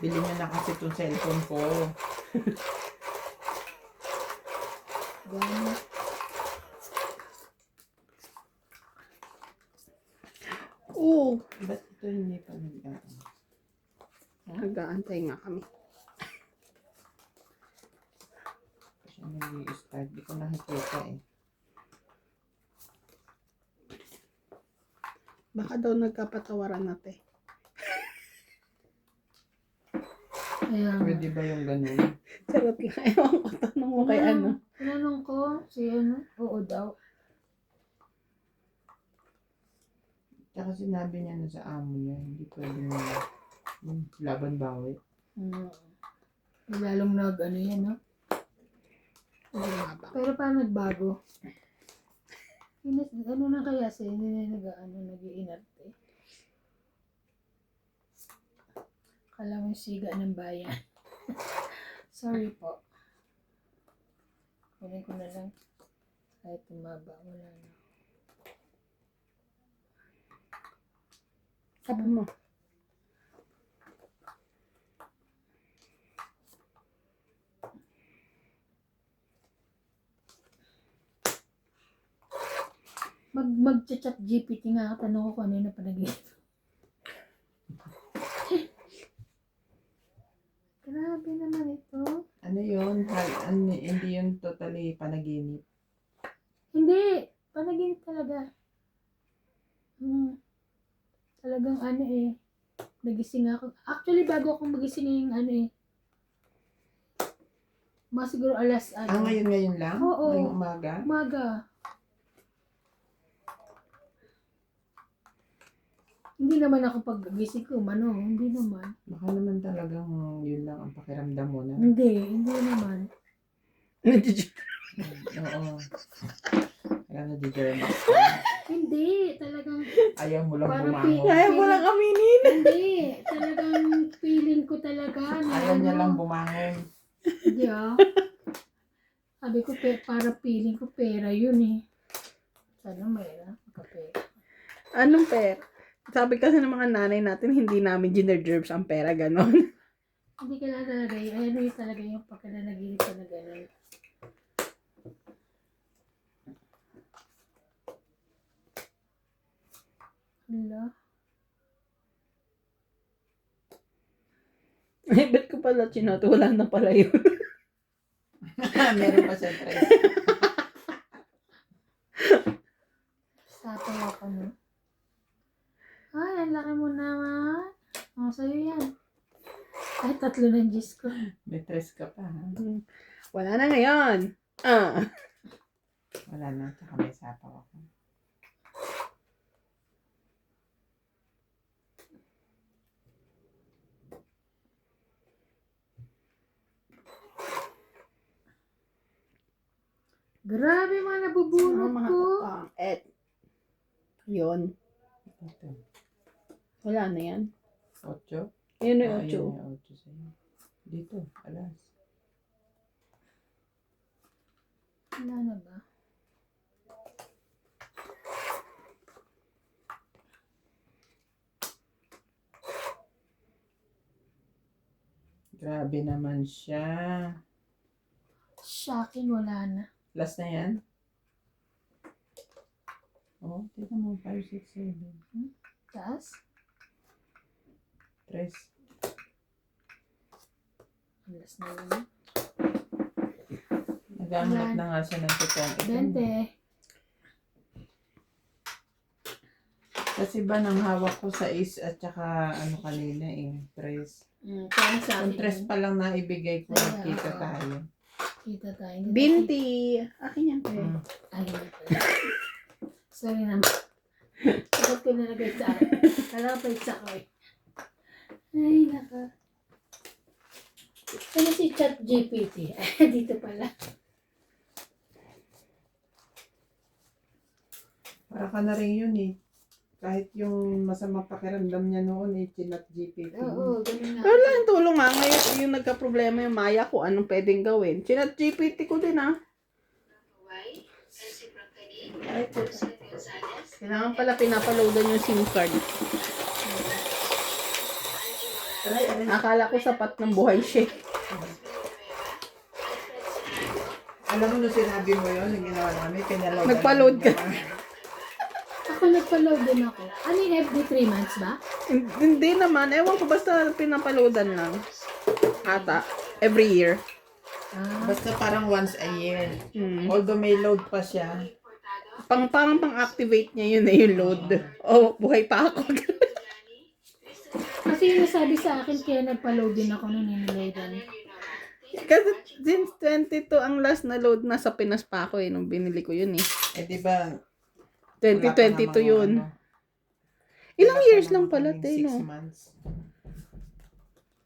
Bili niyo na kasi itong cellphone ko. Gano'n. Oo. Ba't ito hindi pa nag-ano? Nag-aantay nga kami. Siya nag-i-start. Di ko nakikita eh. Baka daw nagkapatawaran natin. Kaya nga. Pwede ba yung ganun? Charot lang. Ewan ko, tanong mo kay ano. Tinanong ko si ano, oo daw. Tsaka sinabi niya na sa amo niya, hindi pwede yung laban bawi. Lalong ano yan, no? Pero paano nagbago? Ano na kaya siya? Hindi na nag-iinarte. Kala mo yung siga ng bayan. Sorry po. Kunin ko na lang. Kahit tumaba, wala na. Sabi mo. Mag-chat GPT nga. Tanong ko kung ano yung napanaginip. Grabe naman ito. Ano yun? Hindi yun totally panaginip. Hindi. Panaginip talaga. Talagang ano eh. Nagising ako. Actually, bago ako magising yung ano eh. Mga siguro alas ano. Ngayon lang? Oo. Ngayong umaga? Umaga. Hindi naman ako pag-gising ko, hindi naman. Baka naman talagang yun lang ang pakiramdam mo na. Hindi naman. Oo. Kaya nadidermax. Hindi, talagang Ayaw mo lang Parang bumangon. Ayaw mo lang aminin. hindi. Talagang feeling ko talaga na Ayaw niya lang bumangon. Hindi Sabi ko, para feeling ko pera yun eh. Sana mayroon, magkapera. Anong pera? Sabi kasi ng mga nanay natin, hindi namin ginerderbs ang pera, ganon. Hindi kailangan talaga yun. Ano yun talaga yung pagkananaginip ka na gano'n. Hala. Eh, ba't ko pala chinoto? Wala na pala yun. Meron pa siya tres. Sapaw ako no. Ay, ang laki mo naman. Sa'yo yan. Ay, 3 ng Diyos ko. May tres ka pa. Ha? Wala na ngayon. Wala na. Tsaka may sapaw ako. Grabe mga nabubunot Mga ko. pang-et. Yun. Ito. Wala na yan. 8? Yun na Ayun yung 8. yung 8 sa'yo. Dito. Alas. Wala na ba? Grabe naman siya. Shocking, wala na. Last na yan? Oh, tignan mo. 5, 6, 7. Taas? Tres. Alas na yun. Naghahanap Yan. na nga siya ng totoong ito. 20. Kasi ba nang hawak ko sa is at saka ano kanina eh. Tres. Kaya sa Kung akin. tres pa lang naibigay ko, Ay, kita oo. tayo. Kita tayo. Binti. Akin yan. Ay, hindi pala. Sorry naman. Dapat ko nalagay sa akin. Kala ko pa ko eh. Ay, naka. Ano si Chat GPT? Dito pala. Para ka na rin yun eh. Kahit yung masama pakiramdam niya noon eh, chinat GPT. Oo, ganun nga. Wala yung tulong nga. Ngayon yung nagka-problema yung Maya kung anong pwedeng gawin. Chinat GPT ko din Ay, puta. Kailangan pala pinapaloadan yung SIM card. Akala ko sapat ng buhay siya. Alam mo, nung sinabi mo yun, yung ginawa namin, pinaload. Nagpa-load ka. Ako nagpa-load din ako. Ano yung every 3 months ba? Hindi naman. Ewan ko, basta pinapaloadan lang. Ata. Every year. Basta parang once a year. Hmm. Although may load pa siya. Parang pang-activate niya yun yung load. Oh, buhay pa ako. Kasi yung nasabi sa akin, kaya nagpa-load din ako nung iniloadan. Kasi since 22 ang last na load, nasa Pinas pa ako nung binili ko yun eh. Eh di ba? 2022 yun. Ilang years lang pala, 6 no? months.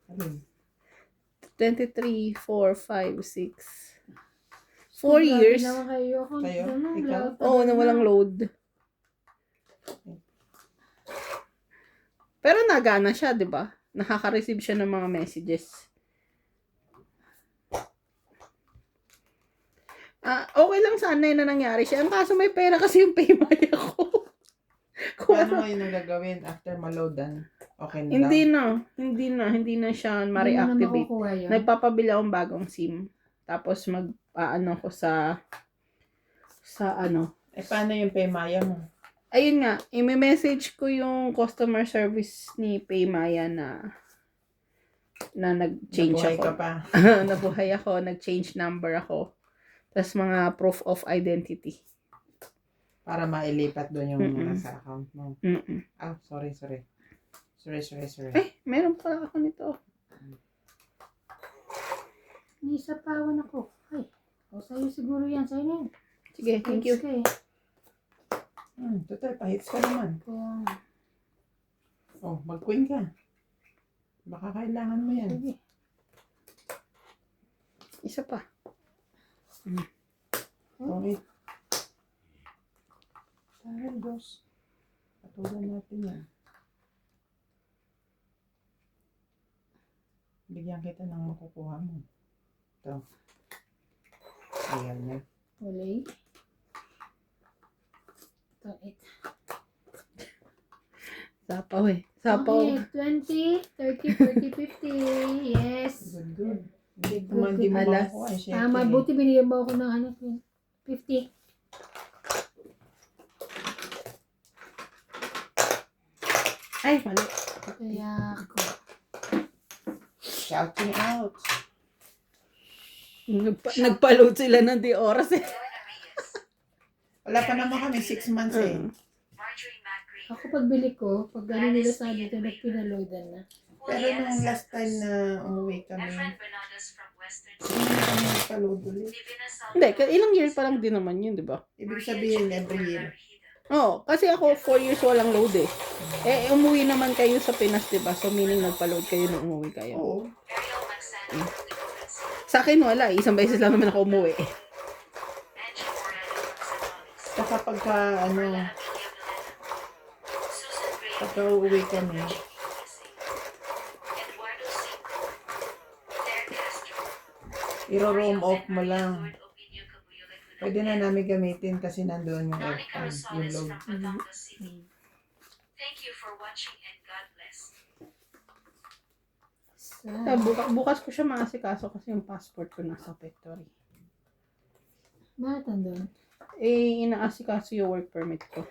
Ano? 23, 4, 5, 6. 4 Grabe years. naman kayo. Ako, Kayo? ganun, Ikaw? Oo, na walang load. Pero nagana siya, di ba? Nakaka-receive siya ng mga messages. Okay lang sana yun na nangyari siya. Ang kaso may pera kasi yung paymaya ko. Paano ngayon ang gagawin after maloadan? Okay na Hindi daw? na. Hindi na siya Hindi mo na ma-reactivate. makukuha yun. Nagpapabili akong bagong SIM. Tapos ko sa ano. Eh paano yung paymaya mo? Ayun nga, i-message ko yung customer service ni Paymaya na nag-change Nabuhay ako. ka pa. Nabuhay ako, nag-change number ako. Tapos mga proof of identity. Para mailipat doon yung Mm-mm. nasa account mo. Mm-mm. Sorry. Sorry. Meron pala ako nito. Nisapawan ako. Ay, sa'yo siguro yan. Sa'yo na yan. Sige, thank you. Okay. Total, pahits ka naman. Mag-queen ka. Baka kailangan mo yan. Sige. Isa pa. Okay. Dahil dos. Patulan natin yan. Bigyan kita ng makukuha mo. Ito. Ayan na. Ulay. Ito, 8. Sapaw eh. Sapaw. Okay, 20, 30, 40, 50. Yes. Good. Hindi Good, kung hindi mo Alas. makukuha. Syempre. Mabuti binigyan mo ako ng 50. Ay, mali. Kaya ako. Shouting out. Nagpa-load sila ng di oras eh. Wala pa naman kami 6 months eh. Ako pagbili ko, pag ano nila sa dito, pinaloadan na. Pero nung last time na umuwi kami, hindi na kami nagpa-load ulit. Hindi, ilang year pa lang din naman yun, di ba? Ibig sabihin every year. Oo, kasi ako 4 years walang load eh. Umuwi naman kayo sa Pinas, di ba? So, meaning nagpa-load kayo nung umuwi kayo. Oo. Sa akin, wala. Isang beses lang naman ako umuwi. Saka pagka uuwi kami, i-roam off mo lang. Pwede na namin gamitin kasi nandoon yung aircon, yung load. Thank you for watching and God bless. Bukas ko siya maasikaso kasi yung passport ko nasa factory. Bakit andun? Inaasikaso yung work permit ko.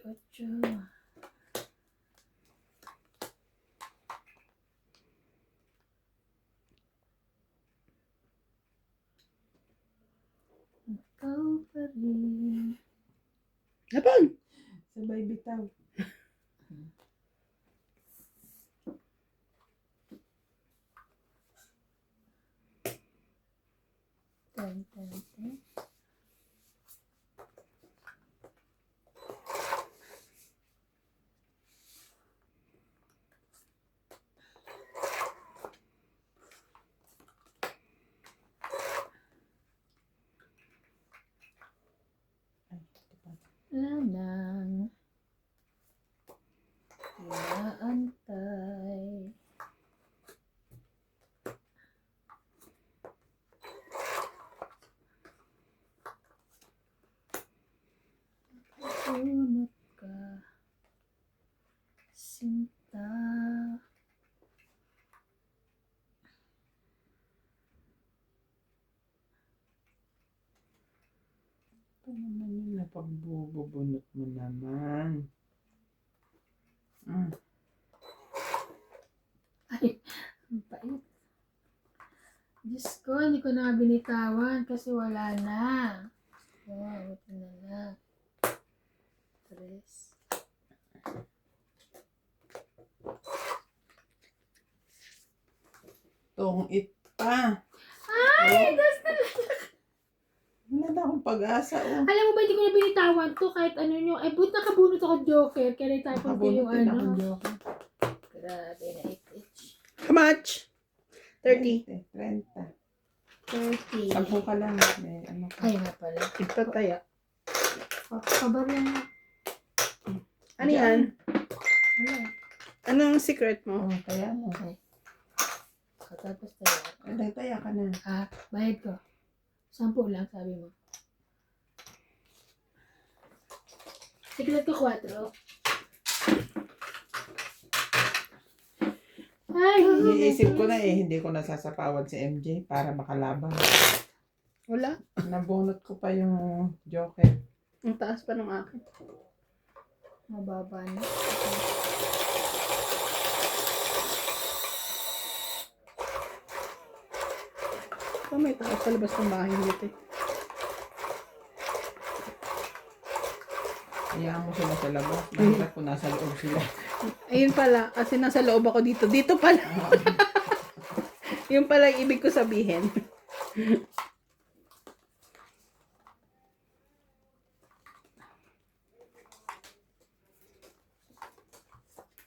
Ocho. Ikaw pa rin. Laban! Sabay bitaw. Tan. Wala nang inaantay. Punot ka, sinta. Ito naman yung napagbubunot mo naman. Ay, ang pait. Diyos ko, hindi ko na binitawan kasi wala na. Wow, ito na lang. Tres. Tungit pa. Ay, das na. Wala na akong pag-asa. Oh. Alam mo ba, hindi ko na binitawan to kahit ano nyo. Ay, but nakabunot ako joker. Kaya natapon ko yung Nakabunot din akong ano. joker. Grabe na itich. How much? 30. 30. 30. 10 ka lang. May ano ka. Ay, nga pala. Ito tayo. Kabarya na. Ano yan? Wala. Anong secret mo? Oh, kaya mo. Okay. Katapos tayo. Taya ka na. Bayad ko. 10 lang, sabi mo. Siglat ko 4. Ay, Iniisip ko na hindi ko nasasapawan si MJ para makalaban. Wala. Nabunot ko pa yung joker. Ang taas pa ng akin. mababa na. Oh, may tao sa labas ng bahay dito. Hayaan mo sila sa labas. Mahirap kung nasa loob sila. Ayun pala, kasi nasa loob ako dito. Dito pala. Yung pala yung ibig ko sabihin.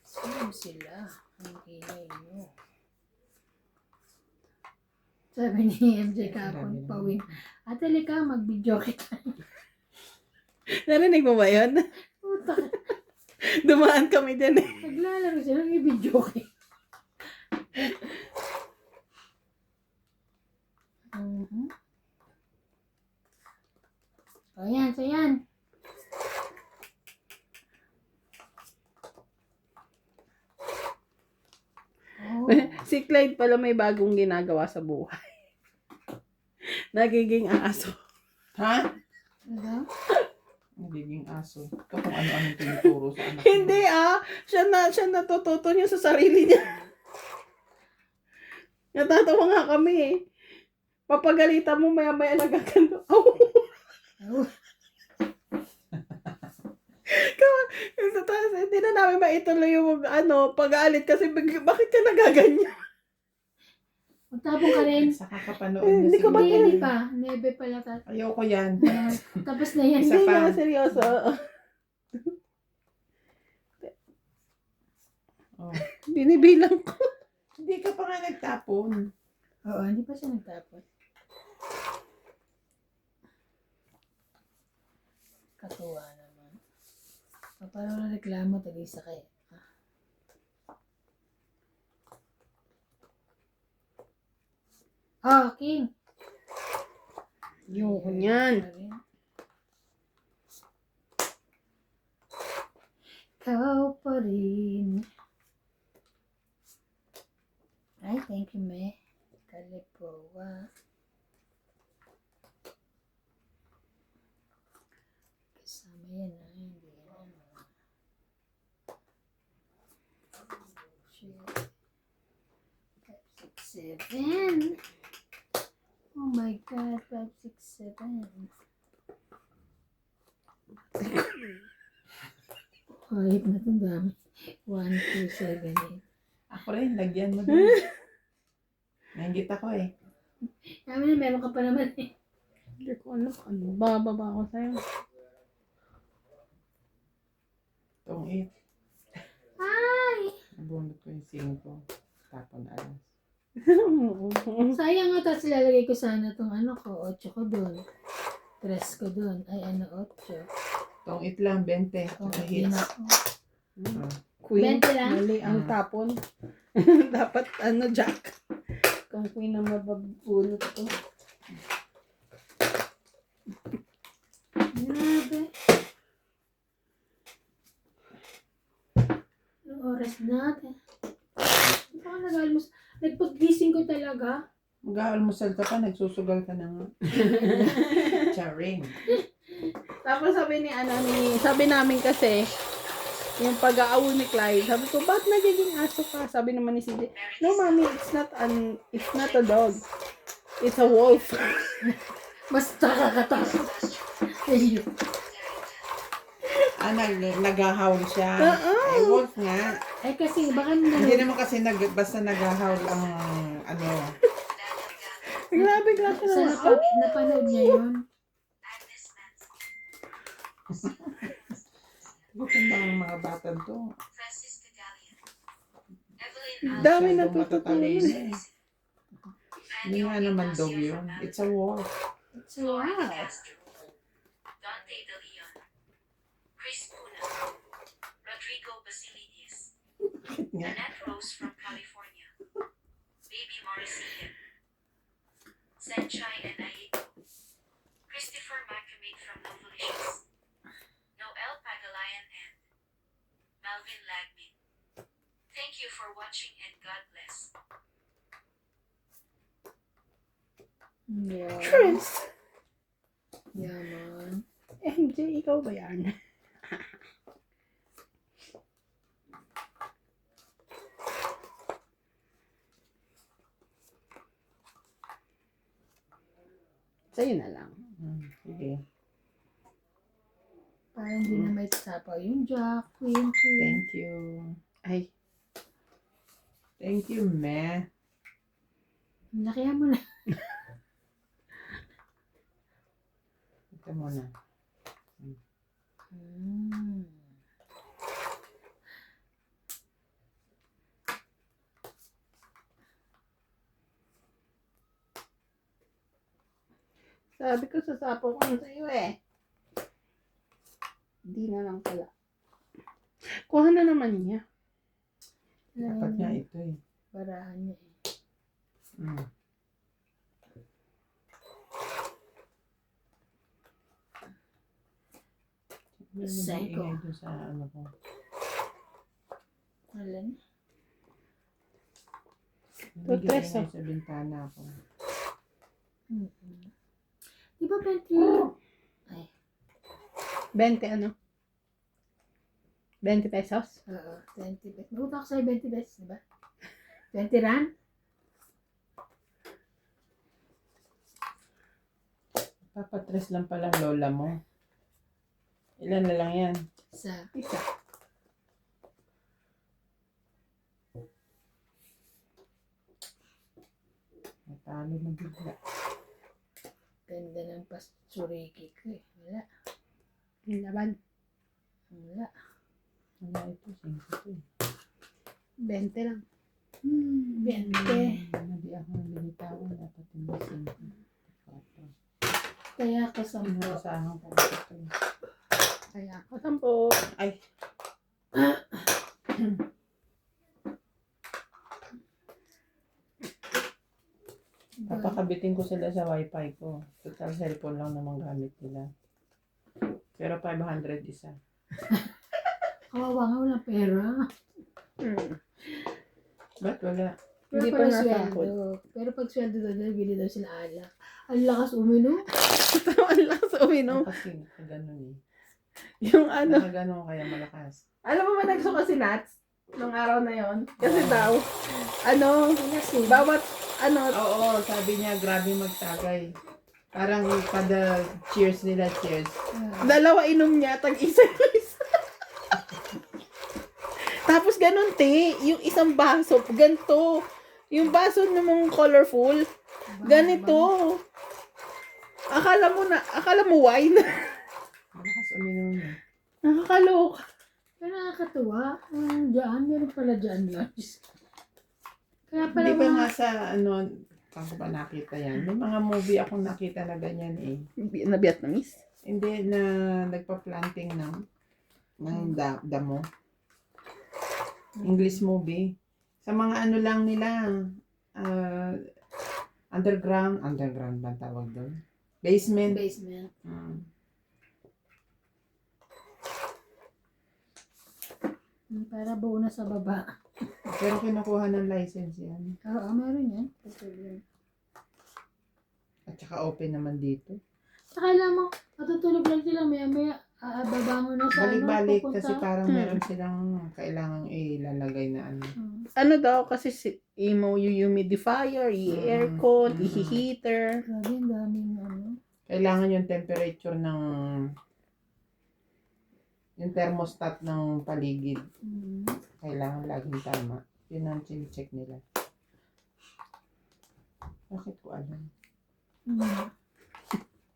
Sino sila? Ang ingay nyo. Sabi ni MJ kapon, pawin. Ate, lika, mag-video kita. Narinig mo ba yun? Puta, Dumaan kami dyan eh. naglalaro siya ng i-video kita. So yan. Oh, Si Clyde pala may bagong ginagawa sa buhay. Nagiging aso. Ha? ano? Nagiging aso. Ito kung ano-ano tinuturo sa anak mo. Hindi siya natututo niya sa sarili niya. Natatawa nga kami eh. Papagalitan mo maya-maya nagkakando. Oh. Oh, Hindi na namin maituloy yung pag-aalit kasi bakit ka nagaganyan? magtapong ka rin. Sa kakapanood Hindi niya ko ba siguro. Hindi pa. Nebe pala ka. Ayoko yan. Tapos na yan. Isa Hindi pa. nga, seryoso. Oh. Binibilang ko. Hindi ka pa nga nagtapon. Oo, hindi pa siya nagtapon. Katuwa naman. Parang na reklamo, tag-isa kayo. King. Yung kunyan. Ikaw pa rin. Ay, thank you, me. Kalipowa. Kasama yan, hindi yan. Shit. 5, 6, 7. Oh my God, 5, 6, 7. Kahit na itong dami. 1, 2, 7, 8. Ako rin, lagyan mo din. Nainggit ako eh. Sabi na, meron ka pa naman eh. Hindi ko alam. Bababa ko sa'yo. Itong 8. Ay! Nabunot ko yung 5. Tapon alas. Sayang nga, tapos ilalagay ko sana itong 8 ko doon. 3 ko doon. Ay, 8. Tong it lang, 20. Oh, Tsaka yun hits. ako. Ah. Queen. 20 lang? Mali ang Ah. tapon. Dapat jack. Kung queen ang mababulot ko. Grabe. Anong oras natin? Baka nag-almus. Nagpag-gising ko talaga. Mag-aalmusal ka pa, nagsusugal ka na nga. Charing. Tapos sabi namin kasi, yung pag-aawol ni Clyde, sabi ko, ba't nagiging aso ka? Sabi naman ni CJ, no mommy, it's not a dog. It's a wolf. Mas nakakatakot. Ayun. Nag-hawl siya. Ay, wolf nga. Eh kasi baka Hindi naman kasi basta nag-hawl ang ano. Grabe klase sa na. napanood niya yun. Agnes Manson, Bukan ba ang mga bata to? Francis Cadalian, Evelyn Dami Masyadong natututunan. matatalino eh. Hindi Antonio nga naman Ignacio dog yun. Fernandez, It's a wolf. Florida Wow. Castro, Dante De Leon, Chris Puna, Rodrigo Basilides, Bakit nga? Annette Rose from California, Baby Morrissey, Senchai and Aiko, Christopher Macamate from Novelicious, Noel Pagalayan and Malvin Lagmin. Thank you for watching and God bless. Yeah. Chris. Yaman. MJ, ikaw ba yan? Sa'yo na lang. Sige. Parang hindi na may sapaw yung Jack, Queen. Thank you. Ay, Thank you, meh. Lakihan mo na. Ito muna. Hmm. sabi ko sasapaw ko na sa'yo eh. Di na lang pala. Kuha na naman niya. Dapat nga ito eh. Barahan niya eh. Mm. Psycho. Ingay doon sa ano ko. Alam? Toothpaste, Nagigingay sa bintana ko. Mm-hmm. Di ba 20? Ay, 20 ano? 20 pesos? oo, 20 pesos. Magutang ako sa'yo 20 pesos, di ba? 20 rand? Papatres lang pala ang lola mo. Ilan na lang yan? Sa Isa. Natalo na bigla. ganda ng pasuriki ko eh. Wala. Yung laban. Wala. Wala ito, 5 ito eh. 20 lang. 20. Hindi ako nabilitawan. Dapat yung 5. Kaya ka sa Inasahan ko ito. Kaya ako 10. Ay, papakabitin ko sila sa wifi ko. Total cellphone lang naman gamit nila. Pero 500 isa. kawawa nga walang pera. Ba't wala? Pero Hindi pa pala nasahod. sweldo. Pero pag sweldo doon, bili daw sila alak. Ang lakas uminom. Tawan lang sa uminom. Kasi ganun eh. Yung ano. Ganun kaya malakas. Alam mo ba nagsuka si Nats? Nung araw na yon. Kasi daw, ano, Kasi, bawat, ano, Oo, sabi niya grabe magtagay. Parang kada cheers nila, cheers. dalawa inom niya, tag-isa. Tapos ganun, te, yung isang baso, ganito. Yung baso namang colorful, ganito. Akala mo wine. Malakas uminom niya. Nakakaloka. Pero nakakatuwa. Diyan, meron pala dyan lunch. Kaya pala Hindi ba mga, nga sa ano, saan ko ba nakita yan? May mga movie akong nakita na ganyan eh. Na Vietnamese? Hindi na nagpa-planting ng damo. English movie. Sa mga ano lang nila, underground ba tawag doon? Basement. Basement. Para buo na sa baba. Pero kinukuha ng license yan. Oo, meron yan. At saka open naman dito. Saka alam mo, matutulog lang sila maya-maya. Babangon na sa Balik-balik pupunta. kasi parang meron silang kailangang ilalagay na ano. Ano daw kasi mo humidifier, i-aircon, i-heater. Grabe, ang daming ano. Kailangan yung temperature ng yung thermostat ng paligid. Kailangan laging tama. Yun ang check nila. Bakit ko alam?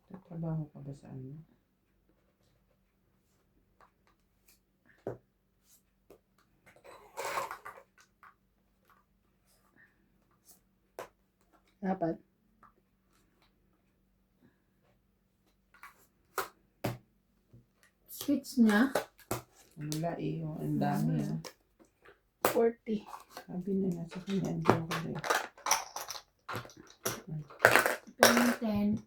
Tatrabaho ka ba sa ano? Dapat. Switch niya. Wala eh. Ang dami. 40. Sabi na nga sa kanya. Ang joke ko eh. Pero 10.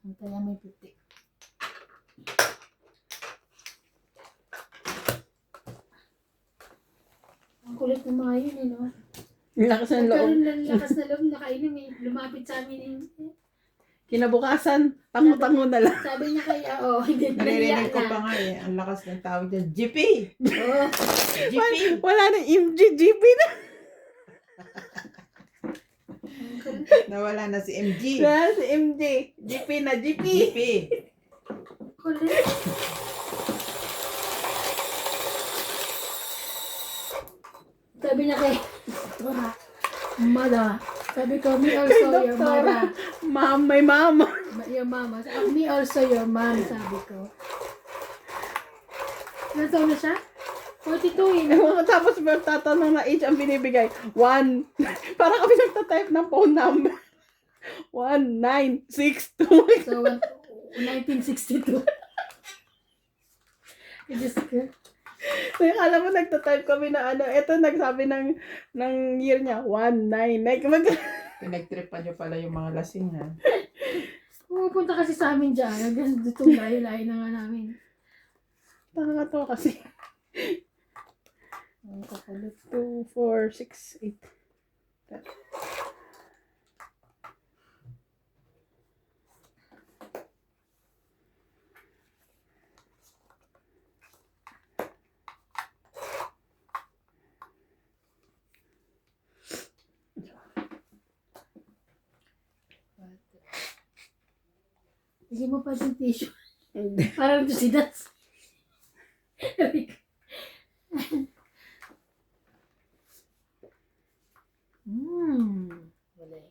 Ang kaya may 50. Ang kulit ng mga yun, no? Lakas ng loob. Nagkaroon ng lakas na loob, nakainom eh. Lumapit sa amin eh. Kinabukasan, tango-tango na lang. Sabi niya kaya, hindi Naririnig ko na. pa nga eh. Ang lakas ng tawag dyan. GP! Oo. GP! Wala na MGGP na. Nawala na si MG. Wala si MJ. GP na GP. GP! Kulit. Sabi niya kay Doktora, Mada. Sabi ko, me also your mother. Ma'am, may mama. Your mama. Me also your mom, sabi ko. Ilan taon na siya? 42 eh. Tapos tatanong na age ang binibigay. 1. Para kami nagtatype ng phone number. 1962. So, 1962. I just So, yung alam mo, nagtatype kami na ano, eto nagsabi ng year niya, 19. Pinagtripan nyo pala yung mga lasing ha. Pupunta kasi sa amin dyan. Hanggang dito layo-layo na nga namin. Nakakatawa kasi. Ang kapalit. 2, 4, 6, 8. Hindi mo pa yung tissue. Hindi. Parang ito si Dats. Wala eh.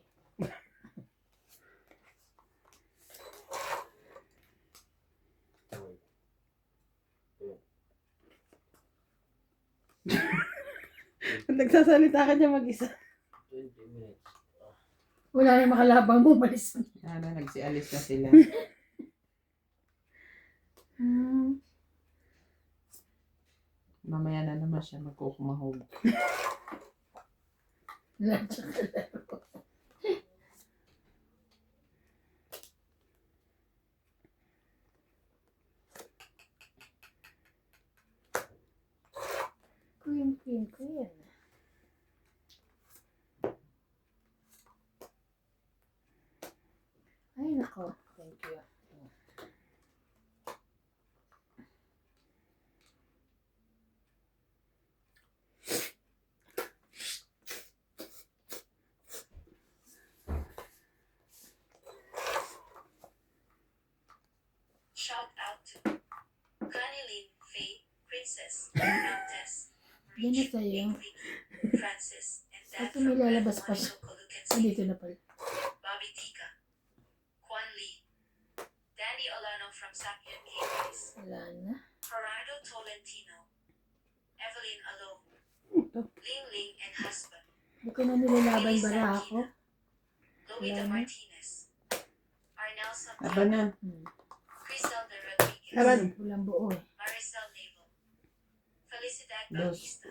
Nagsasalita ka niya mag-isa. 20 minutes. Wala na yung makalabang mo, malis na. Nagsialis na sila. Mamaya na naman siya magkukumahog. Lunch ang kalaro. Queen. Ay, nako. Thank you. Shout out to Ganilyn, Faye, Princess, Countess, Yan na sa'yo. Vicky, Francis, and Dad Ito may from lalabas pa Monica siya. Colucansi, Dito na pala. Bobby Tika, Kwan Lee, Danny Olano from Sapien Gateways, Wala na. Gerardo Tolentino, Evelyn Alone, Ling Ling and husband, Hindi ko na nilalaban Elisa bara ako. Aquina, Louida Wala na. Martinez, Arnel Arnel Laban na. Santiago, Criselda Rodriguez, Laban. Walang buo eh. Maricel Naval, Felicidad Dos. Bautista,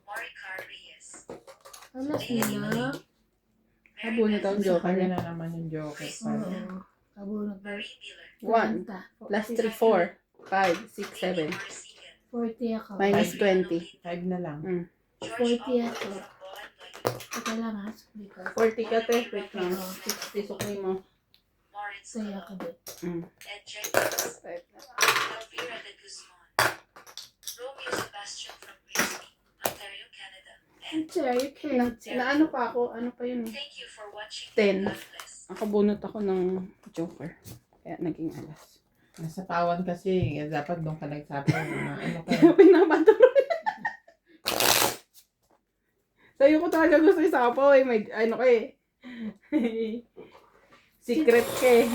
Moricar Reyes, Alas Leonie na. Malik, Abunot ang Sa joker. kanya na naman yung joker pa. Oo. Kabunot ba? Marie Miller, 1 plus 3, 4, 5, 6, 7. Marcigan, 40 ako. Minus 20. 5 na lang. George 40 Alfonso ako. Ramboan Loyo, Ito lang ha. Sukli ko. 40 ka te. Wait lang. 60 sukli mo. Lawrence Saya ka Colon, din. Ed Jenkins, Elvira de Guzman, Romeo Sebastian from Grimsby, Ontario, Canada, and Sorry, you can't. Na ano pa ako? Ano pa yun? thank you for watching. 10. God bless. Nakabunot ako ng joker. Kaya naging alas. Nasa tawan kasi. Dapat doon ka nagsapaw. Na ano ka. Kaya pinapatuloy. Sa'yo ko talaga gusto isapaw eh. May, ano ka eh. Secret ka eh.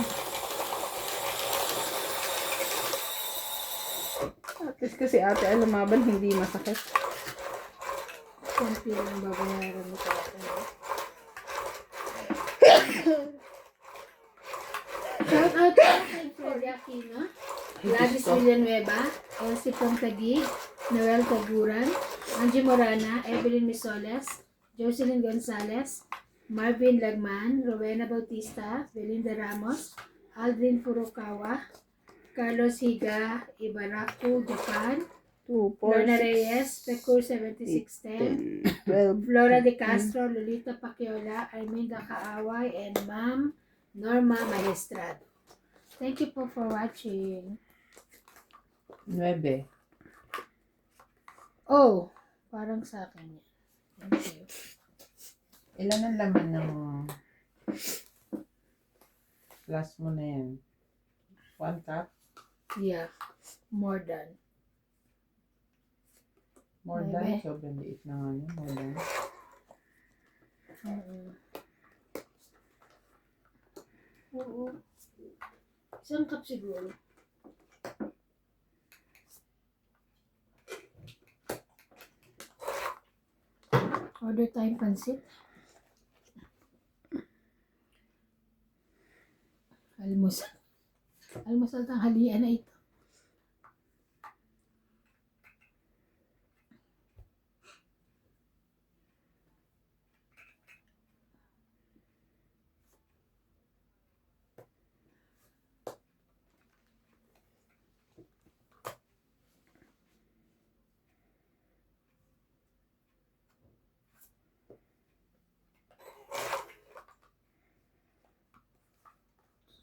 At least kasi ate ay lumaban, hindi masakit. Konti lang babayaran mo sa akin. Shout out to kay Freddy Aquino, Gladys Villanueva, Elsie Pontagig, Noel Taguran, Angie Morana, Evelyn Misoles, Jocelyn Gonzalez, Marvin Lagman, Rowena Bautista, Belinda Ramos, Aldrin Furukawa, Carlos Higa, Ibaraku, Japan, 2, 4, Lorna Reyes, Pecur 7610, 12. Flora de Castro, Lolita Paciola, Arminda Kaaway, and Ma'am Norma Maestrado. Thank you po for watching. 9. Oh, parang sa akin yan. Thank you. Ilan ang laman ng glass mo na yan? 1 cup? Yeah, more than. More than? Sobrang liit na nga yun. More than. Oo. Isang cup siguro. Order tayong pansit. Almusal. Almusal tanghalian na ito.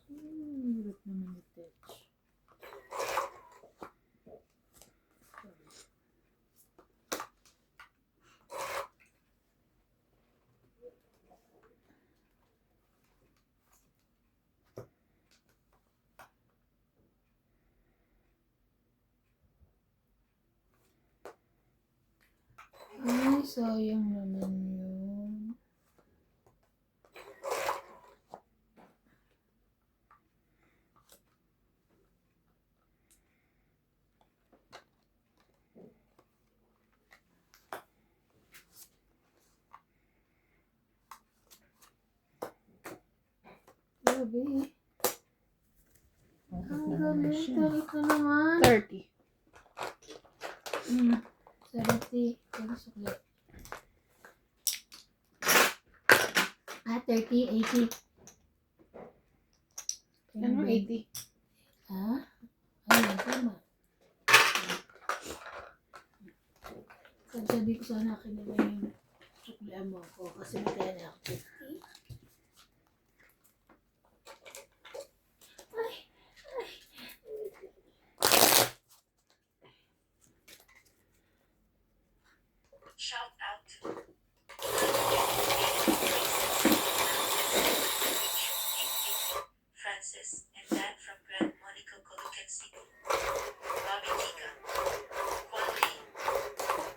Hirap naman ito. Ay, sayang naman yun. Grabe. Ang galing. Talaga naman. 30. Sarati. Ang sukli. 30, 80. Ano? 80. Ha? Ayun, tama. Sabi ko sana akin na yung suklian mo ako kasi may na ako 50. Ay! Shout out to Francis and Dan from Grand Monaco, Colucan City, Bobby Tika, Juan Lee,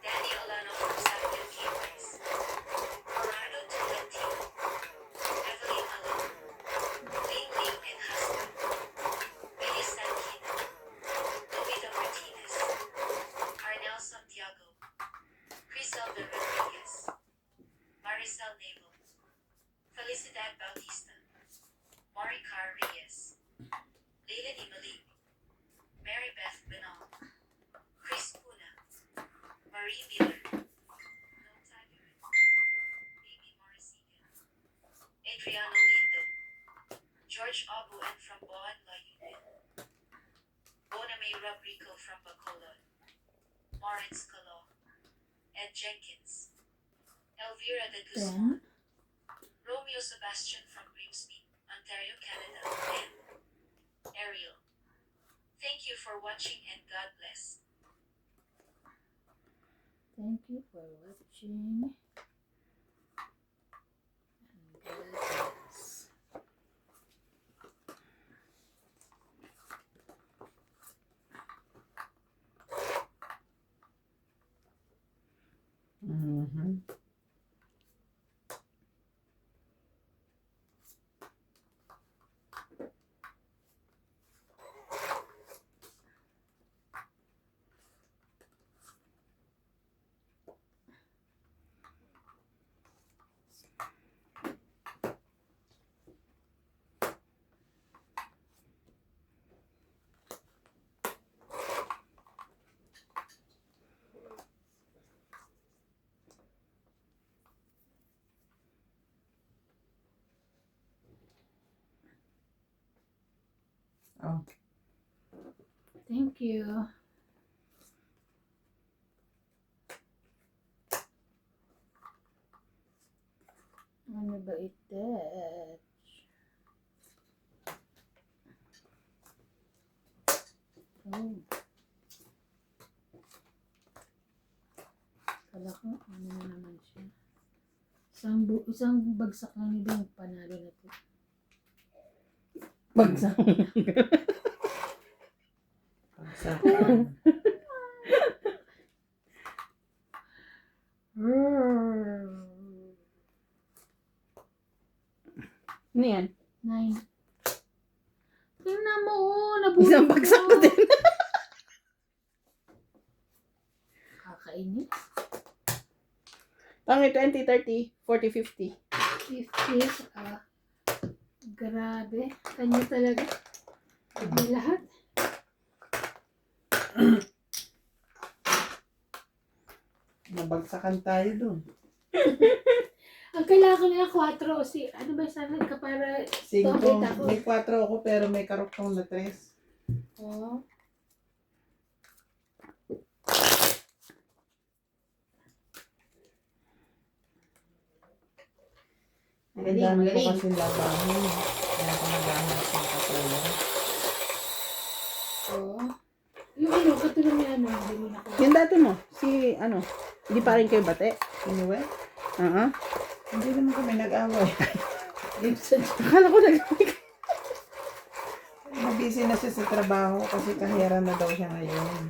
Danny Olano from Samuel Campus, Gerardo Tolentino, Evelyn Alon, Ling Ling and husband, Billy Sankina, Lupita Martinez, Arnel Santiago, Criselda Rodriguez, Maricel Naval, Felicidad Bautista, Maricar Reyes, Leila Malik, Mary Beth Benong, Chris Puna, Marie Miller, No Tiger, Amy Maricigan, Adriano Lindo, George Abuan from Boan La Union, Boname Rodrigo from Bacolod, Lawrence Calo, Ed Jenkins, Elvira de Guzman, 10. Romeo Sebastian from Grimsby, Ontario, Canada, and Ariel. Thank you for watching and God bless. Thank you for watching. And God bless. Mhm. Oh, Thank you. Ano ba ito? Oh. Kala ko, ano na naman siya. Isang bagsak lang nito yung panalo na ito. Bagsak. pagsak. Ano yan? 9. Tingnan mo, nabulok Isang bagsak na din. Kakainis. Pang 20, 30, 40, 50. 50. Grabe. Kanya talaga. Kanya lahat. Nabagsakan tayo dun. Ang kailangan ko na 4. Ano ba sana ka para... 5. Okay, ako. May 4 ako pero may karoktong na 3. Oh. Ang dami ko kasi labahin. Kaya ako naghahanap ng katulong. Oh. Yung ano, katulong niya ano, hindi mo na ko. Yung dati mo, si ano, hindi pa rin kayo bate? Anyway, Uh-huh. hindi naman kami nag-away. Akala ko nag-away ka. Busy na siya sa trabaho kasi kahera na daw siya ngayon.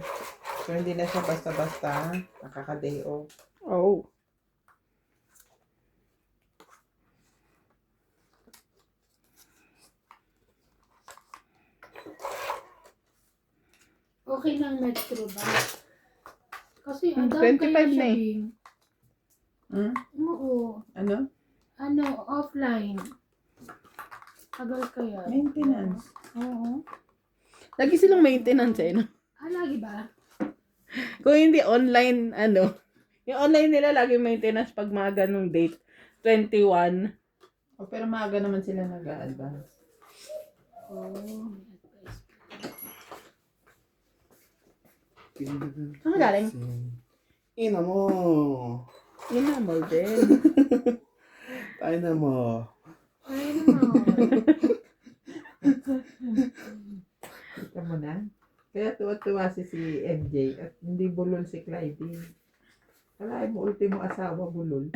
So hindi na siya basta-basta nakaka-day off. Oh. Okay lang metro ba? Kasi ang 25 kaya siya na eh. Bing. Hmm? Oo. Ano? Offline. Tagal kaya. Maintenance. Oo. Lagi silang maintenance eh, no? Lagi ba? Kung hindi online, ano, yung online nila lagi maintenance pag mga ganong date. 21. Oh, pero maaga naman sila nag-a-advance. Oo. May advice. Saan ka galing? Ina mo. Yun na, mo din. Tayo na mo. Ay naman. Kita mo na? Kaya tuwa-tuwa si MJ at hindi bulol si Clyde. Kalahin mo ultimo asawa bulol.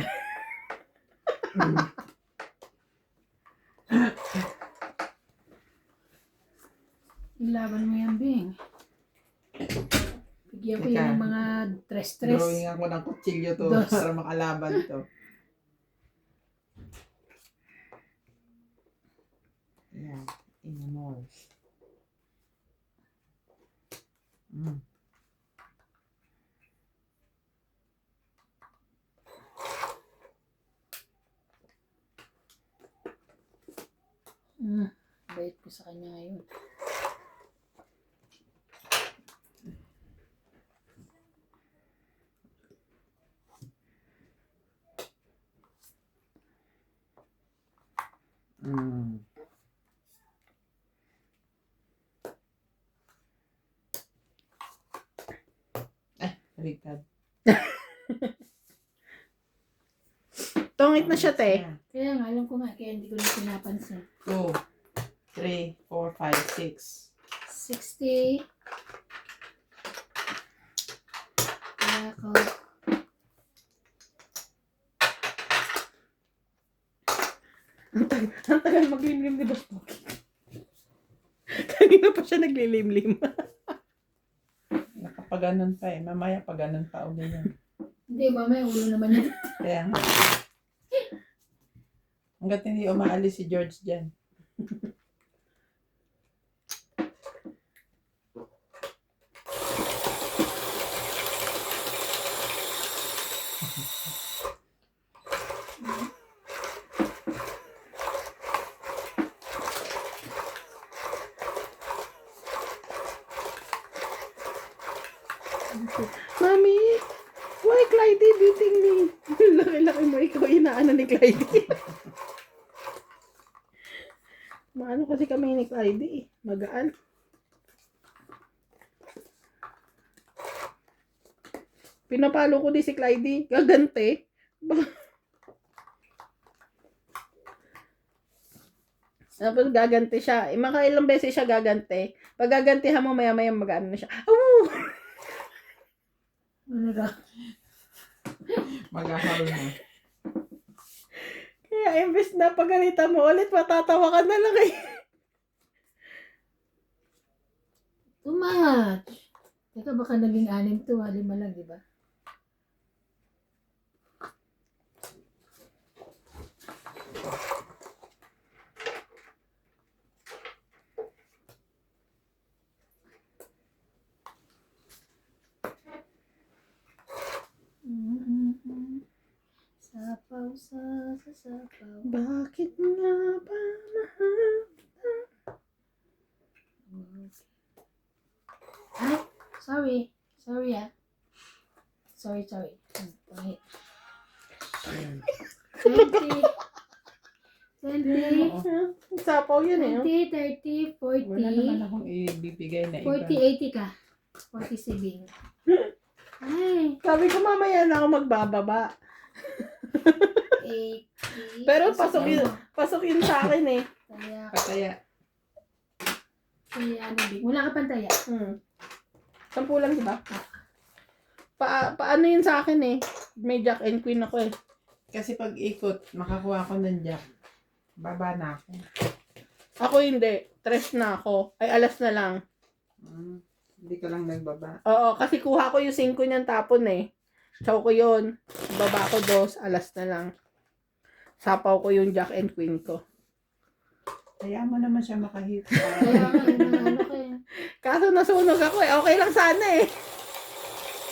Ilaban mo yan, Bing. Bigyan ko Teka. yan ng mga stress. Drawing ako ng kutsilyo to Dos. para makalaban to. Yan. Ina mo. Mm. Bait ko sa kanya ngayon. Mm. Baliktad. Tungit na siya, te. Kaya nga, alam ko nga, kaya hindi ko na pinapansin. 2, 3, 4, 5, 6. 60. Kaya ako. Ang tagal maglimlim ni Boss Pogi. Kanina pa siya naglilimlim. Nakapaganon pa eh. Mamaya paganon pa uli yan. Hindi, mamaya ulo naman yun. Kaya nga. Hanggat hindi umaalis si George dyan. Mami, why Clyde beating me? Laki-laki mo, ikaw inaano ni Clyde. Maano kasi kami ni Clyde eh. Magaan. Pinapalo ko din si Clyde. Gagante. Tapos gagante siya. Makailang beses siya gagante. Pag gagantihan mo, maya-maya magaan na siya. Oh! Ano na? Mag-ahal na. Kaya imbes na pagalitan mo ulit, matatawa ka na lang eh. Too much. Teka, baka naging 6 to, 5 lang, di ba? Sapaw sa sapaw. Bakit nga ba mahal? Ay, sorry. Sorry ah. Sorry. Pangit. 20. 20. Sapaw yun eh. 20, 30, 40. Wala naman akong ibibigay na iba. 40, 80 ka. 47. Ay, Sabi ko mamaya na ako magbababa. 80. Pero pasok yun sa akin eh. Taya. Pataya. Kaya ano, Big? Wala ka pang taya. 10 lang diba? Paano yun sa akin eh. May Jack and Queen ako eh. Kasi pag ikot, makakuha ko ng jack. Baba na ako. Ako hindi. 3 na ako. Ay alas na lang. Hindi ka lang nagbaba. Oo, kasi kuha ko yung 5 niyang tapon eh. Chow ko yun. Baba ko 2, alas na lang. Sapaw ko yung Jack and Queen ko. Kaya mo naman siya makahit. Kaya nga, ano kayo? Kaso nasunog ako eh. Okay lang sana eh.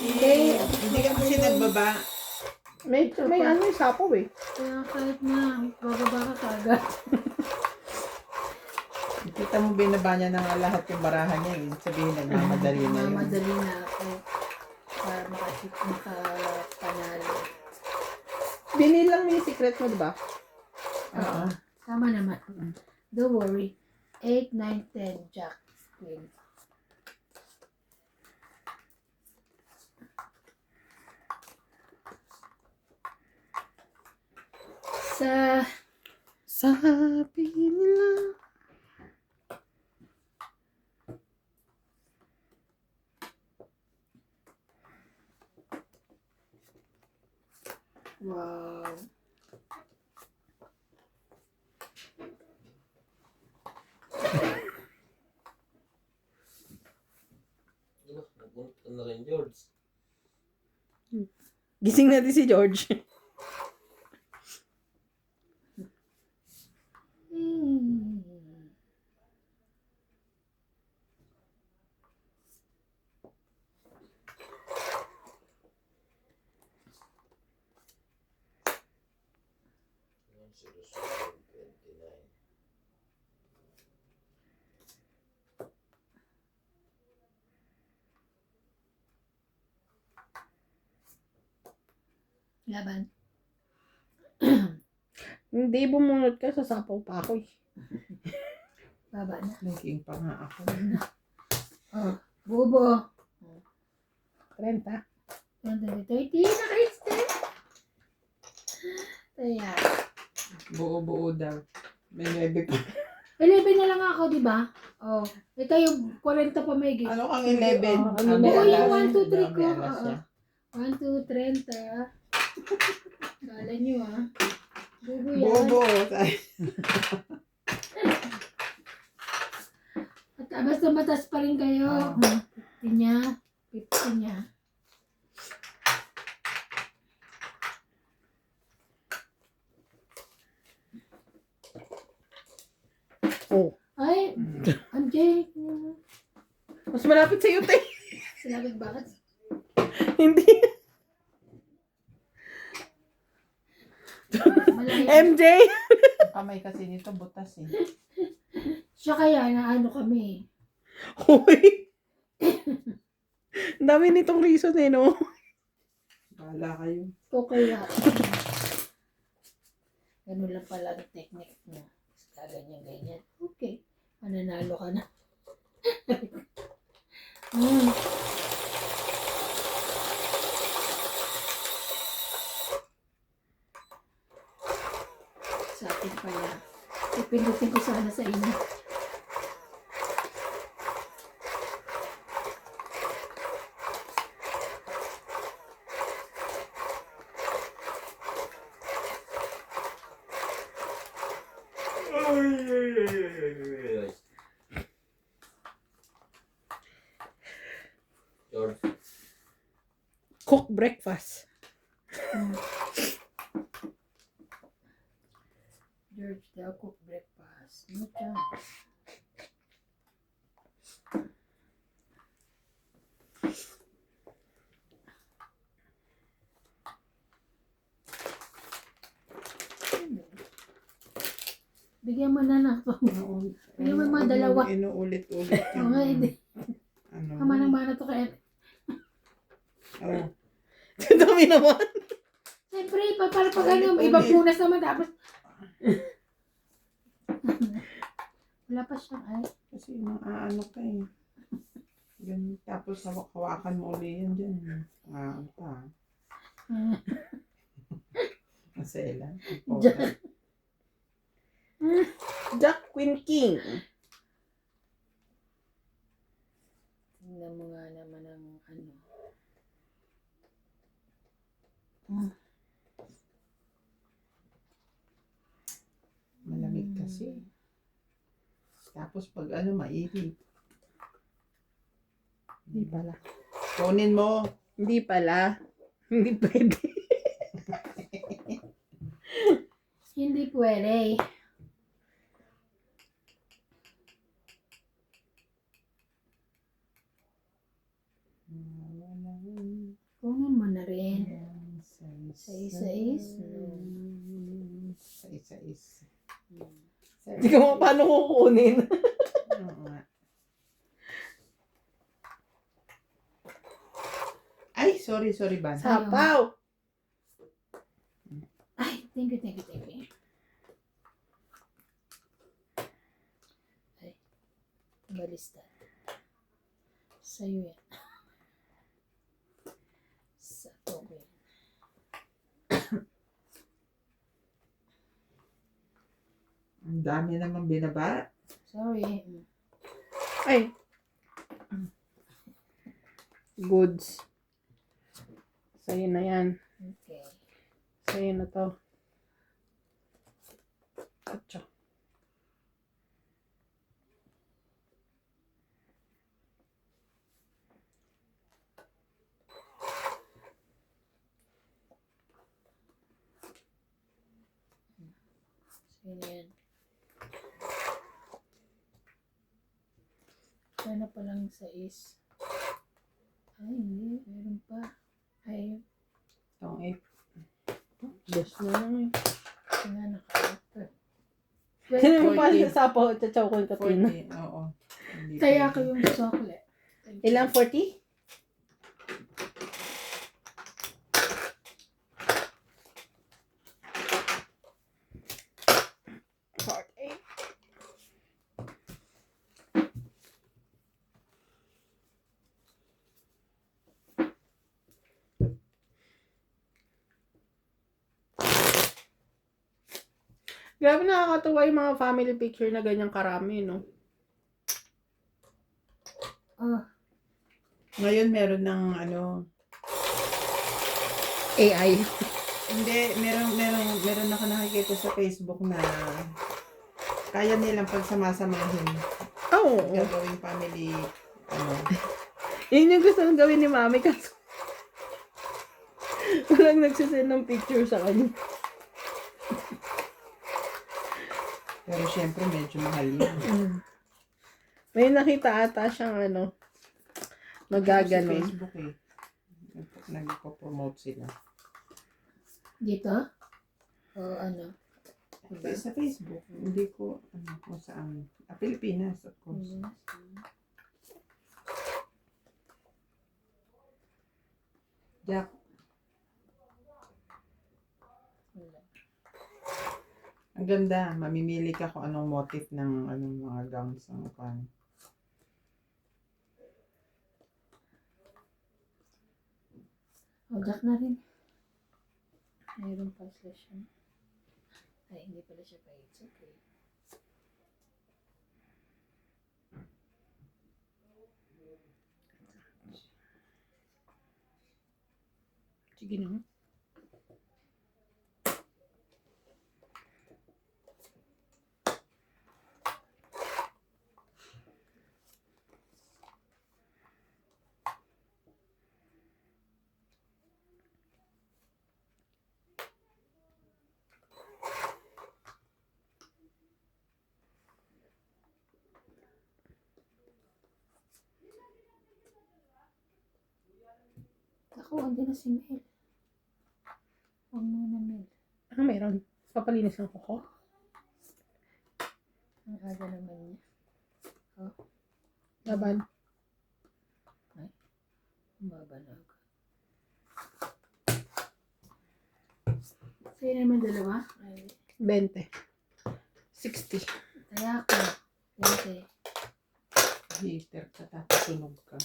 Hindi ka kasi nagbaba. May ano yung sapaw eh. Kaya kahit na, bababa ka kagad. Kita mo binaba niya na nga lahat yung barahan niya. Sabihin nagmamadali na yun. Mamadali na ako. Para makapanalo. Binilang mo yung secret mo diba? Oo. Tama naman. Don't worry. 8, 9, 10, Jack. Queen. Sabi nila. Wow. Napunta na rin, George. Gising natin si George. Laban. Hindi bumunot ka, sasapaw pa ako eh. Baba na. Naging pa nga ako. Oh, bubo. 30. 30 na Kristen. Kaya, Buo-buo daw. May 9 pa. 11 na lang ako, di ba? Oh, ito yung 40 pa may git. Ano kang 11? Oh, ano May ba? Oo, yung alas. 1, 2, 3 ko. May alas Oo. siya. 1, 2, 30. Kala nyo Bubo yan. Buo-buo. At basta matas pa rin kayo. Oo. 50 niya. 50 niya. Oh. Ay, MJ. Mas malapit sa'yo, te. Sinabing bakit? Hindi. Malaki. MJ! Kamay kasi nito butas eh. Siya kaya na ano kami. Hoy! Ang dami nitong reason eh, no? Bahala kayo. Ito kaya. Ganun lang pala ang technique niya. Ganyan. Okay. Mananalo ka na. Sa atin pala. Ipindutin ko sana sa inyo. George, Cook breakfast. George, daw cook breakfast. Ano ka? Bigyan mo na na. Bigyan mo mga dalawa. Inuulit-ulit Oo nga, hindi. Ano? Kama ng mana to kaya. Oh. Ang dami naman. Siyempre, para pag ano, ibang punas naman tapos. Wala pa siyang ay. Kasi maaano ka eh. Ganun. Tapos hawakan mo uli yan dyan. Ang pa. Masela. Jack Queen King. Tingnan mo nga naman ang ano. Malamig kasi. Tapos pag ano, mainit. Hindi pala. Kunin mo. Hindi pala. Hindi pwede. Hindi pwede. Kunin mo na rin. Sais-sais. Sais-sais. Hindi ko mo paano kukunin. Oo nga. Ay, sorry, Ban. Sapaw. Ay, thank you. Ay, balista. Sa'yo yan. Sa to yan. Ang dami naman binaba. Sorry. Ay. Goods. Sa'yo na yan. Okay. Sa'yo na to. Atcha. Sa'yo na yan. Sana palang sais. Ay, hindi. Meron pa. Ay, Itong 8. Yes na lang eh. ito nga naka-offer. Sino mo pa 40. sa sapaw? Chachaw ko yung katina. 40. Oo. Hindi Kaya pwede. ko yung chocolate. Ilang 40? Grabe nakakatuwa yung mga family picture na ganyang karami, no? Oh, Ngayon meron ng ano, AI. hindi, meron ako nakikita sa Facebook na kaya nilang pagsamasamahin. Oo. Gagawing family, ano, Yun yung gusto kong gawin ni Mami kaso walang nagsisend ng picture sa kanya. pero syempre medyo mahal yun. May nakita ata siyang ano, Sa magaganon. Facebook eh. Nagpo-promote sila. dito? O ano? Sa Facebook, hindi ko, ano, kung saan. Pilipinas, of course. Jack, ang ganda. Mamimili ka kung anong motif ng anong mga gowns ng kan. O, Jack na rin. Mayroon pa sila siya. Ay, hindi pala siya pa. It's okay. Sige na. Ako, andun na si Mel. Huwag muna, Mel. Meron. Papalinis ng kuko. Ang aga naman niya. Laban. Babalag. Sa'yo naman dalawa? Ay, 20. 60. kaya ako. Kasi, Hater ka, tapos sunog ka.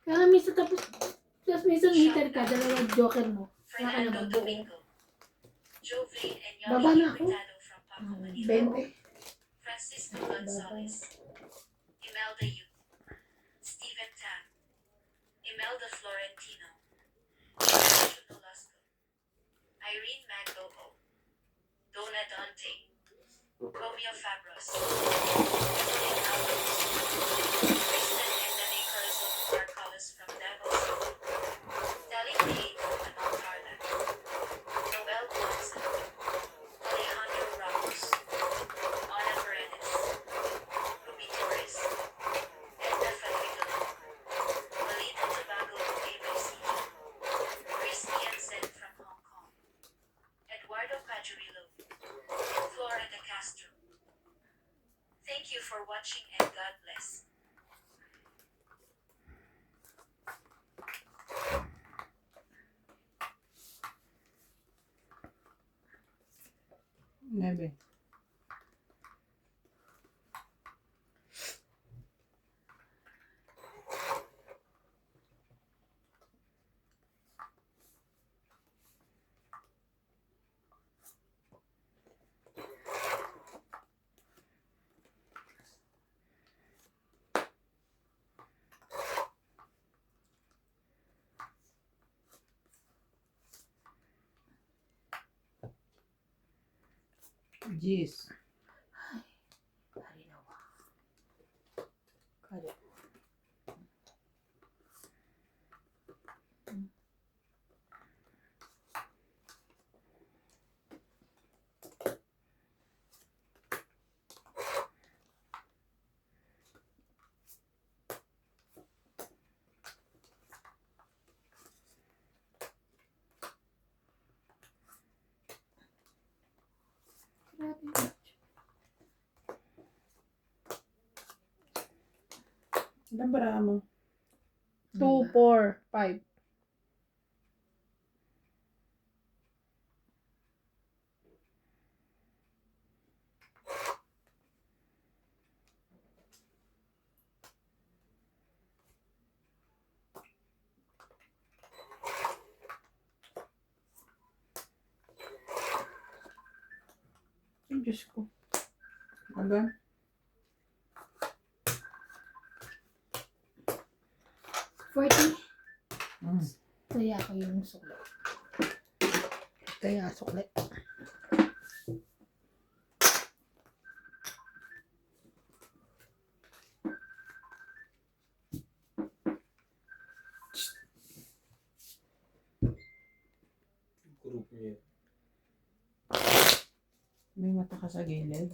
kaya nga minsan tapos minsan heater ka, dalawa joker mo. Kaya ka naman Fernando buo. Domingo, Jovelyn and Baba Yoli na ako. Hurtado from Paco, Manila. 20. Francisco Gonzalez, Imelda Yu, Stephen Tan, Imelda Florentino, Andrew Nolasco, Irene Magdo O, Donna Dante, Romeo Fabros, Evelyn Alvarez, Kristen and Nene Corazon Marcolas from Davao City, Dalit Kate Amal Carla, Noel Blanza, Alejandro Ramos, Ana Paredes, Ruby Torres, Edna Federico, Malita Tobago ABC, Chris Jensen from Hong Kong, Eduardo Pajurillo, and Flora de Castro. Thank you for watching and God bless. Nebe. Jeez. Harinawa. Kari. Grabe. Ilan bara mo? 2, 4, 5. Ay, Diyos ko. Hanggang? 40. Mm. Kaya ko yung sukli. Kaya sukli. Group niya. May mata ka sa gilid.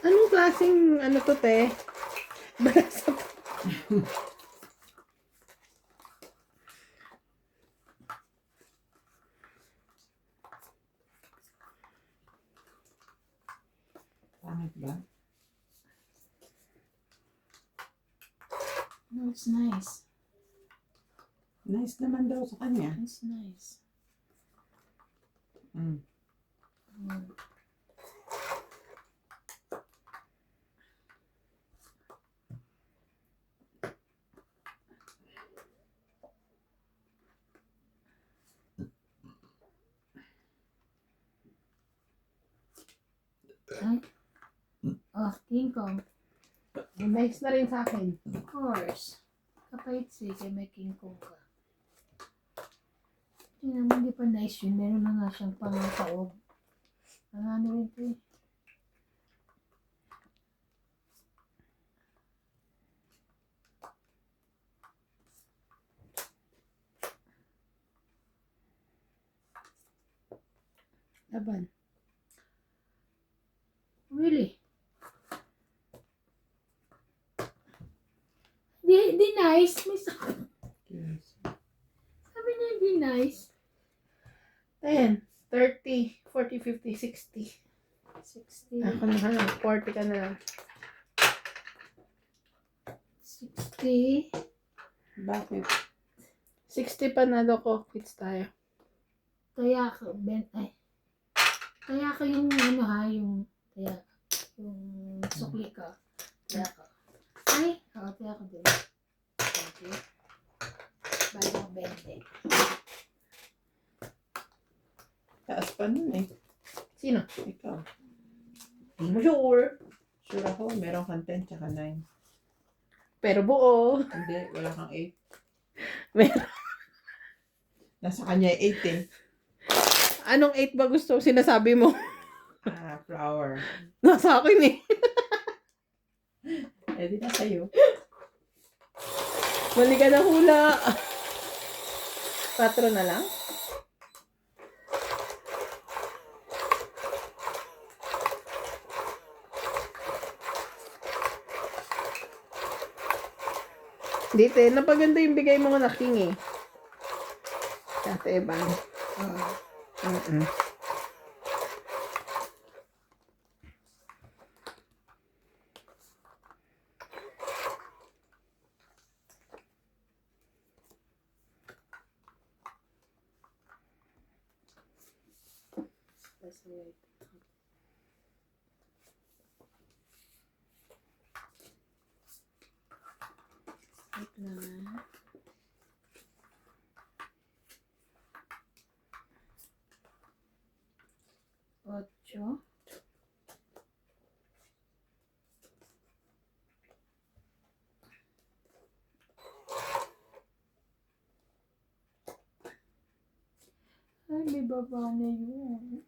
Anong klaseng ano to, te? Balasa to. Pangit ba? No, it's nice. Nice naman daw sa kanya. It's nice. Mm. Mm. Ay. Oh, King Kong. Nice na rin sa akin. Of course. Kapait kay may King Kong ka. Tingnan mo, hindi pa nice yun. Meron na nga siyang pangataob. Ang ano rin ito eh. Laban. Really? Di nice. May Yes. sabi niya di nice. 10, 30, 40, 50, 60. 60. Ako na lang. 40 ka na lang. 60. Bakit? 60 panalo ko. Quits tayo. Kaya ka, kaya ka yung ano ha, yung sukli ka. Kaya ka. Ay, kaya ka din. Okay. Balang 20. Taas pa nun eh. Sino? Ikaw. Hindi mo sure. Sure ako, meron kang 10 tsaka 9. Pero buo. Hindi, wala kang 8. Meron. Nasa kanya 8 eh. Anong 8 ba gusto sinasabi mo? Ah, flower. Nasa akin eh. Eh, di na sa'yo. Mali ka na hula. 4 na lang? Dito, napaganda yung bigay mo na king eh. Kate Evan. Mm-mm. Wait lang ah. Ocho. Ay, may baba na yun.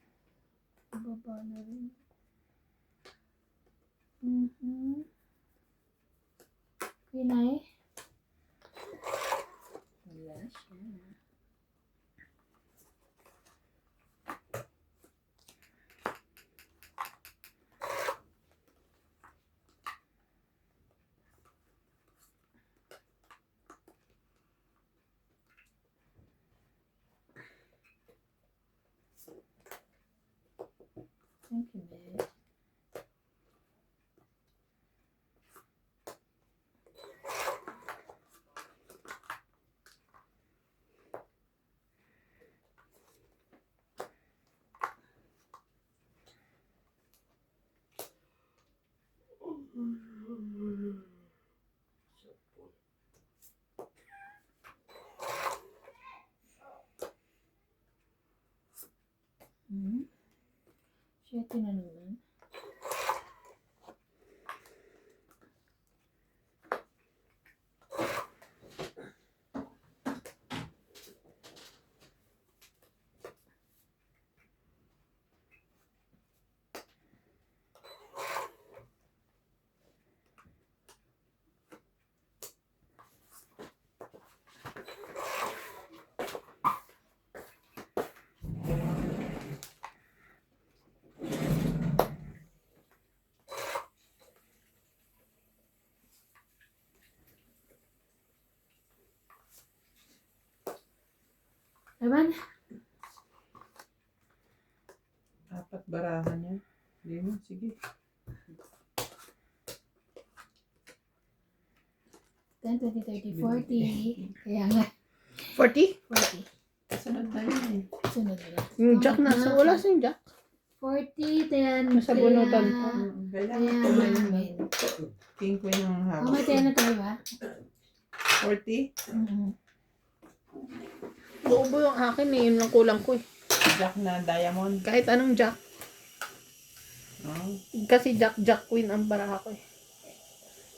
May baba na rin. Yun na eh. Wala siya. Thank you, babe. Shit, na naman. Laban? Apat barahan yan. Hindi mo, sige. 10, 20, 30, 40. Kaya nga, 40? 40. Sunod na yun eh. Sunod na. Yung jack nasa, wala sa yung jack. 40, then... Nasa bunutan pa. Kailangan Kaya, ko na yun. amin. King queen ang hawak. May tayo na tayo ba? 40? Buo yung akin eh, yun lang kulang ko eh. Jack na diamond. Kahit anong jack. Oh. Kasi jack queen ang baraha ko eh.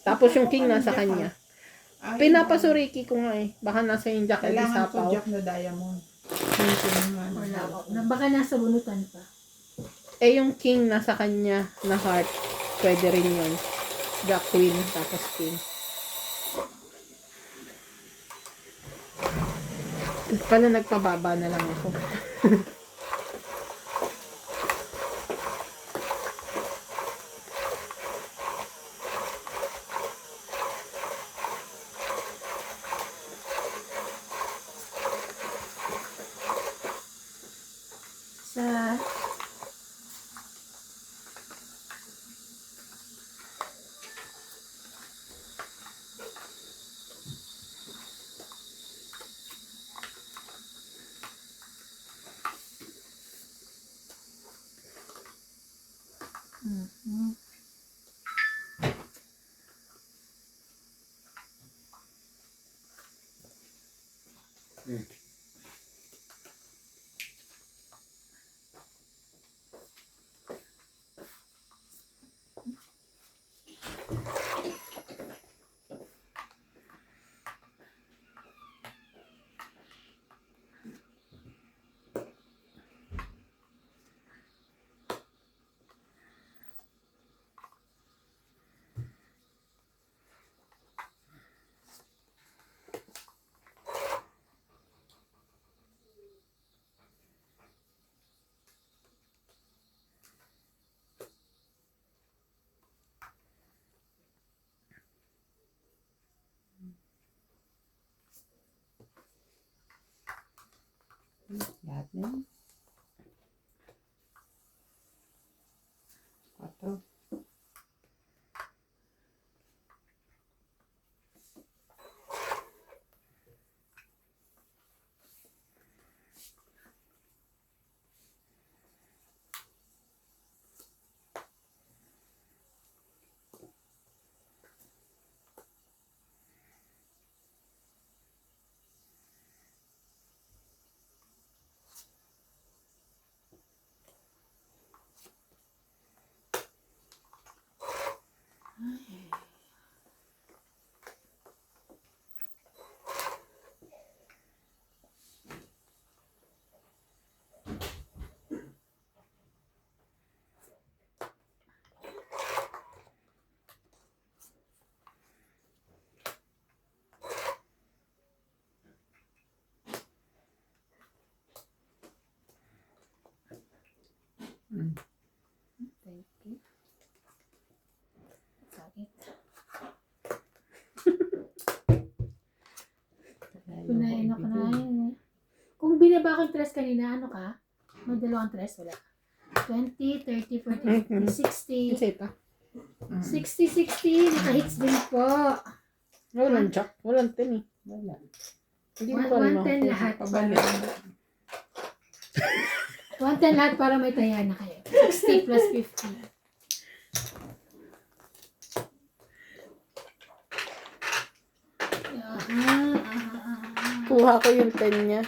Tapos yung king nasa kanya. Ay, Pinapasuriki ko nga eh. Baka nasa yung jack at kailangan ko isapaw. jack na diamond. King queen nga. Wala ko. Baka nasa bunutan pa. Eh yung king nasa kanya na heart. Pwede rin yun. Jack queen tapos king. Pala nagpababa na lang ako. Sa... Lahat na yun. 4. Thank you. Sakit. Kunain ako na yun. Kung binaba ko yung tres kanina, ano ka? May dalawang tres, wala. 20, 30, 40, 50, 60. Isa ito. 60, 60. Naka-hits din po. Walang jack. Walang 10 eh. Wala. Hindi mo pa rin 110 lahat. Pabalik. 110 lahat para may taya na kayo. 60 plus 50. Kuha ko yung 10 niya.